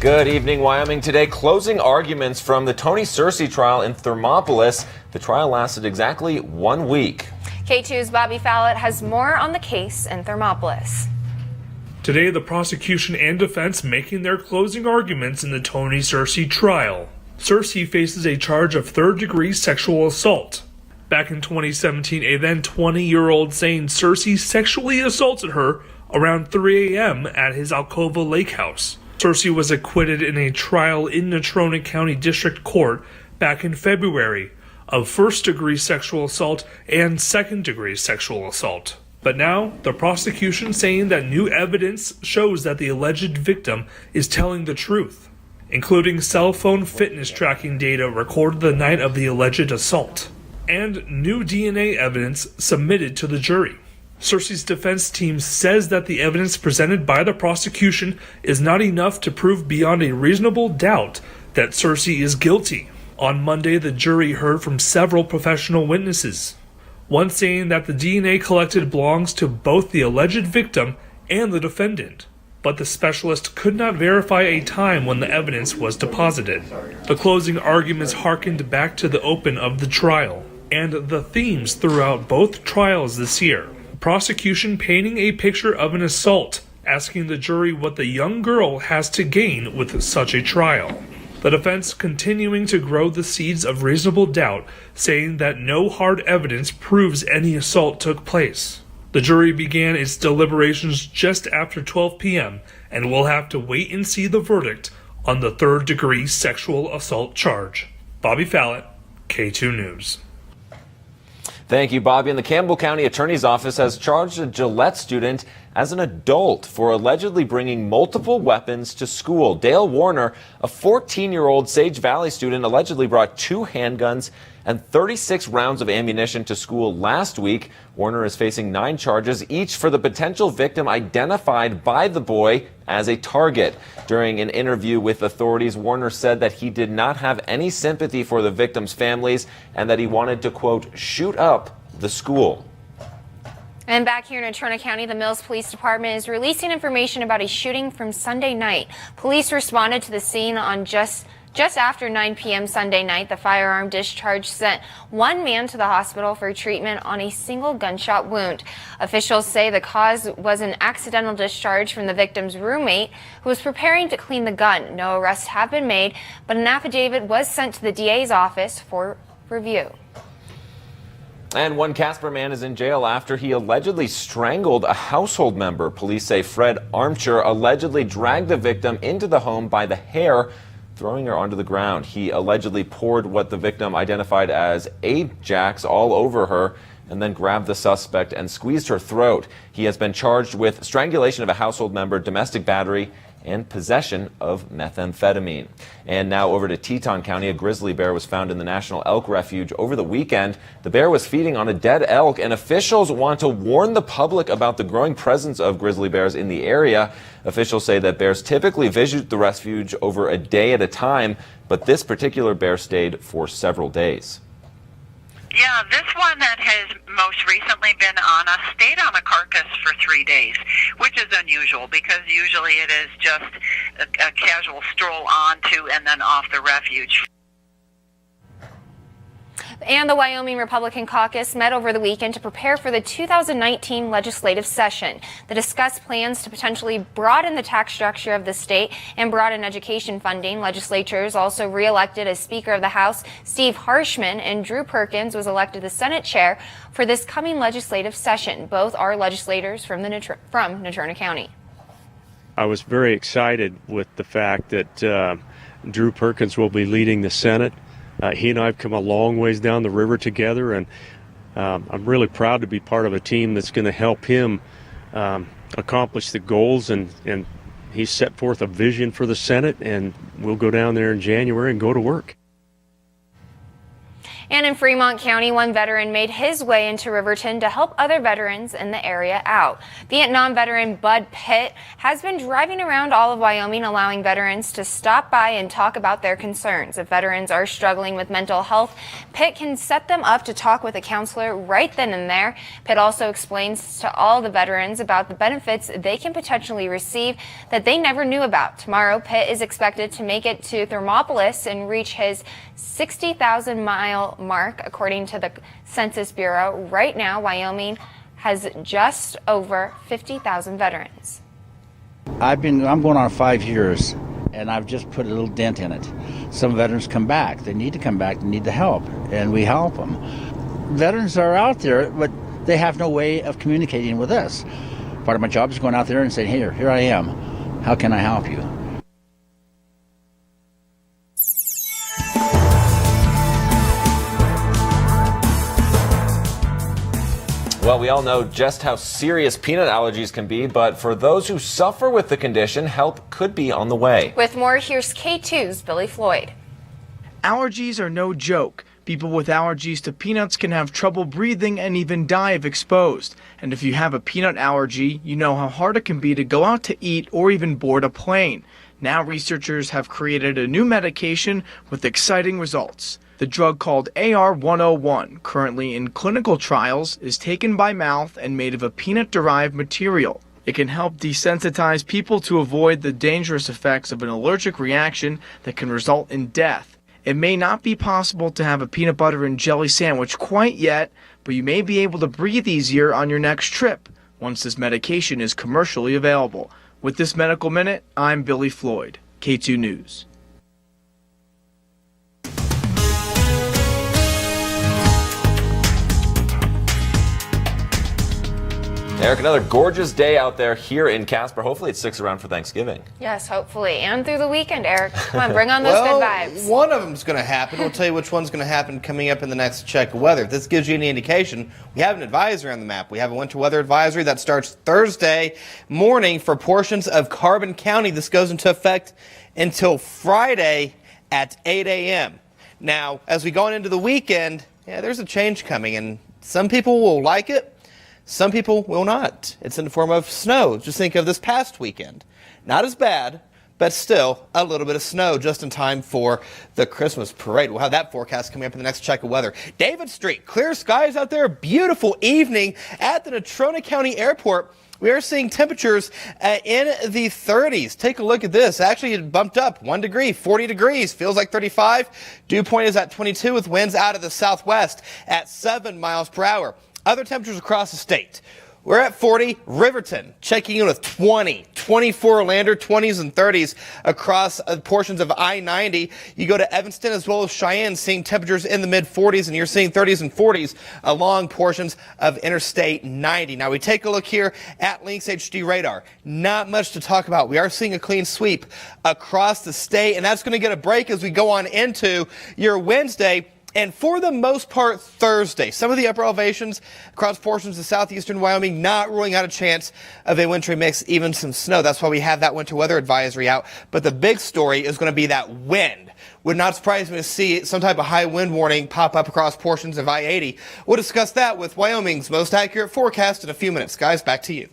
Good evening, Wyoming. Today, closing arguments from the Tony Searcy trial in Thermopolis. The trial lasted exactly 1 week. K2's Bobby Fallett has more on the case in Thermopolis. Today, the prosecution and defense making their closing arguments in the Tony Searcy trial. Searcy faces a charge of third-degree sexual assault. Back in 2017, a then 20-year-old saying Searcy sexually assaulted her around 3 a.m. at his Alcova Lake house. Searcy was acquitted in a trial in Natrona County District Court back in February of first-degree sexual assault and second-degree sexual assault. But now, the prosecution saying that new evidence shows that the alleged victim is telling the truth, including cell phone fitness tracking data recorded the night of the alleged assault, and new DNA evidence submitted to the jury. Searcy's defense team says that the evidence presented by the prosecution is not enough to prove beyond a reasonable doubt that Searcy is guilty. On Monday, the jury heard from several professional witnesses, one saying that the DNA collected belongs to both the alleged victim and the defendant, but the specialist could not verify a time when the evidence was deposited. The closing arguments hearkened back to the open of the trial and the themes throughout both trials this year. Prosecution painting a picture of an assault, asking the jury what the young girl has to gain with such a trial. The defense continuing to grow the seeds of reasonable doubt, saying that no hard evidence proves any assault took place. The jury began its deliberations just after 12 p.m. and will have to wait and see the verdict on the third-degree sexual assault charge. Bobby Fallett, K2 News. Thank you, Bobby. And the Campbell County Attorney's Office has charged a Gillette student as an adult for allegedly bringing multiple weapons to school. Dale Warner, a 14-year-old Sage Valley student, allegedly brought 2 handguns and 36 rounds of ammunition to school last week. Warner is facing 9 charges, each for the potential victim identified by the boy as a target. During an interview with authorities, Warner said that he did not have any sympathy for the victims' families and that he wanted to, quote, shoot up the school. And back here in Natrona County, the Mills Police Department is releasing information about a shooting from Sunday night. Police responded to the scene on just after 9 p.m. Sunday night. The firearm discharge sent one man to the hospital for treatment on a single gunshot wound. Officials say the cause was an accidental discharge from the victim's roommate who was preparing to clean the gun. No arrests have been made, but an affidavit was sent to the DA's office for review. And one Casper man is in jail after he allegedly strangled a household member. Police say Fred Armcher allegedly dragged the victim into the home by the hair, throwing her onto the ground. He allegedly poured what the victim identified as Ajax all over her and then grabbed the suspect and squeezed her throat. He has been charged with strangulation of a household member, domestic battery, and possession of methamphetamine. And now over to Teton County. A grizzly bear was found in the National Elk Refuge over the weekend. The bear was feeding on a dead elk, and officials want to warn the public about the growing presence of grizzly bears in the area. Officials say that bears typically visit the refuge over a day at a time, but this particular bear stayed for several days. Yeah, this one that has most recently been on us stayed on a carcass for 3 days, which is unusual because usually it is just a casual stroll onto and then off the refuge. And the Wyoming Republican Caucus met over the weekend to prepare for the 2019 legislative session. They discussed plans to potentially broaden the tax structure of the state and broaden education funding. Legislators also re-elected as Speaker of the House Steve Harshman, and Drew Perkins was elected the Senate Chair for this coming legislative session. Both are legislators from Natrona County. I was very excited with the fact that Drew Perkins will be leading the Senate. He and I have come a long ways down the river together, and I'm really proud to be part of a team that's going to help him accomplish the goals, and he's set forth a vision for the Senate, and we'll go down there in January and go to work. And in Fremont County, one veteran made his way into Riverton to help other veterans in the area out. Vietnam veteran Bud Pitt has been driving around all of Wyoming, allowing veterans to stop by and talk about their concerns. If veterans are struggling with mental health, Pitt can set them up to talk with a counselor right then and there. Pitt also explains to all the veterans about the benefits they can potentially receive that they never knew about. Tomorrow, Pitt is expected to make it to Thermopolis and reach his 60,000-mile mark, according to the Census Bureau. Right now, Wyoming has just over 50,000 veterans. I'm going on 5 years, and I've just put a little dent in it. Some veterans come back. They need to come back. They need the help, and we help them. Veterans are out there, but they have no way of communicating with us. Part of my job is going out there and saying, "Hey, here I am. How can I help you?" Well, we all know just how serious peanut allergies can be, but for those who suffer with the condition, help could be on the way. With more, here's K2's Billy Floyd. Allergies are no joke. People with allergies to peanuts can have trouble breathing and even die if exposed. And if you have a peanut allergy, you know how hard it can be to go out to eat or even board a plane. Now researchers have created a new medication with exciting results. The drug called AR-101, currently in clinical trials, is taken by mouth and made of a peanut-derived material. It can help desensitize people to avoid the dangerous effects of an allergic reaction that can result in death. It may not be possible to have a peanut butter and jelly sandwich quite yet, but you may be able to breathe easier on your next trip once this medication is commercially available. With this Medical Minute, I'm Billy Floyd, K2 News. Eric, another gorgeous day out there here in Casper. Hopefully it sticks around for Thanksgiving. Yes, hopefully. And through the weekend, Eric. Come on, bring on those good vibes. One of them's going to happen. We'll tell you which one's going to happen coming up in the next check of weather. If this gives you any indication, we have an advisory on the map. We have a winter weather advisory that starts Thursday morning for portions of Carbon County. This goes into effect until Friday at 8 a.m. Now, as we go on into the weekend, there's a change coming, and some people will like it. Some people will not. It's in the form of snow. Just think of this past weekend. Not as bad, but still a little bit of snow just in time for the Christmas parade. We'll have that forecast coming up in the next check of weather. David Street, clear skies out there. Beautiful evening at the Natrona County Airport. We are seeing temperatures in the 30s. Take a look at this. Actually, it bumped up 1 degree, 40 degrees. Feels like 35. Dew point is at 22 with winds out of the southwest at 7 miles per hour. Other temperatures across the state. We're at 40. Riverton checking in with 20. 24 Lander, 20s and 30s across portions of I-90. You go to Evanston as well as Cheyenne, seeing temperatures in the mid-40s, and you're seeing 30s and 40s along portions of Interstate 90. Now we take a look here at Lynx HD radar. Not much to talk about. We are seeing a clean sweep across the state, and that's going to get a break as we go on into your Wednesday. And for the most part, Thursday, some of the upper elevations across portions of southeastern Wyoming not ruling out a chance of a wintry mix, even some snow. That's why we have that winter weather advisory out. But the big story is going to be that wind. Would not surprise me to see some type of high wind warning pop up across portions of I-80. We'll discuss that with Wyoming's most accurate forecast in a few minutes. Guys, back to you.